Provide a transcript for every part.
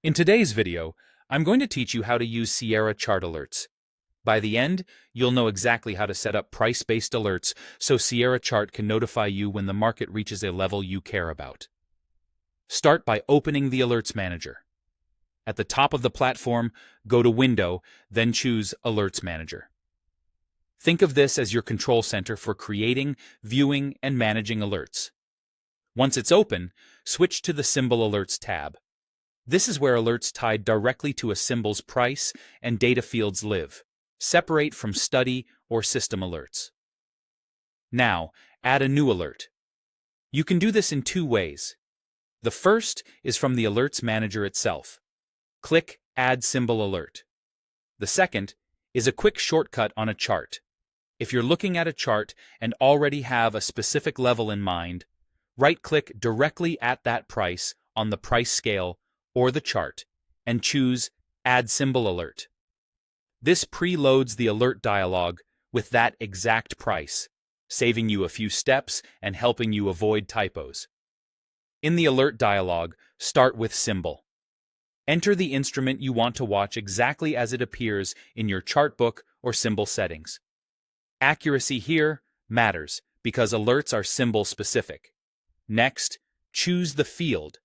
In today's video, I'm going to teach you how to use Sierra Chart Alerts. By the end, you'll know exactly how to set up price-based alerts so Sierra Chart can notify you when the market reaches a level you care about. Start by opening the Alerts Manager. At the top of the platform, go to Window, then choose Alerts Manager. Think of this as your control center for creating, viewing, and managing alerts. Once it's open, switch to the Symbol Alerts tab. This is where alerts tied directly to a symbol's price and data fields live, separate from study or system alerts. Now, add a new alert. You can do this in two ways. The first is from the Alerts Manager itself. Click Add Symbol Alert. The second is a quick shortcut on a chart. If you're looking at a chart and already have a specific level in mind, right-click directly at that price on the price scale or the chart and choose Add Symbol Alert. This preloads the alert dialog with that exact price, saving you a few steps and helping you avoid typos. In the alert dialog, start with Symbol. Enter the instrument you want to watch exactly as it appears in your chart book or symbol settings. Accuracy here matters because alerts are symbol specific. Next, choose the field.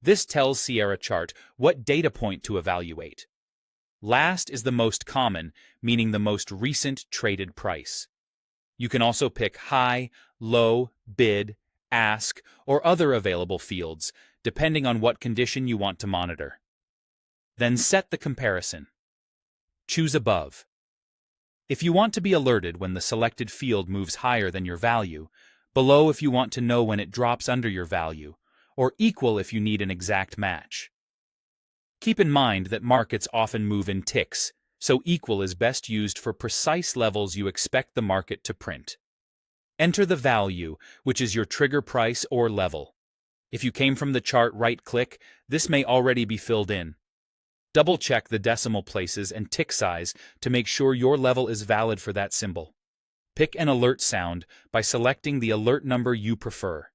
This tells Sierra Chart what data point to evaluate. Last is the most common, meaning the most recent traded price. You can also pick high, low, bid, ask, or other available fields, depending on what condition you want to monitor. Then set the comparison. Choose above. If you want to be alerted when the selected field moves higher than your value, below if you want to know when it drops under your value, or equal if you need an exact match. Keep in mind that markets often move in ticks, so equal is best used for precise levels you expect the market to print. Enter the value, which is your trigger price or level. If you came from the chart, right-click, this may already be filled in. Double-check the decimal places and tick size to make sure your level is valid for that symbol. Pick an alert sound by selecting the alert number you prefer.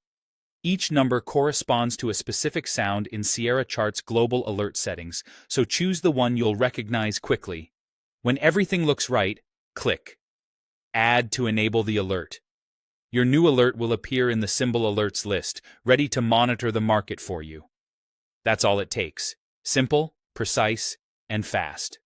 Each number corresponds to a specific sound in Sierra Chart's global alert settings, so choose the one you'll recognize quickly. When everything looks right, click Add to enable the alert. Your new alert will appear in the Symbol Alerts list, ready to monitor the market for you. That's all it takes. Simple, precise, and fast.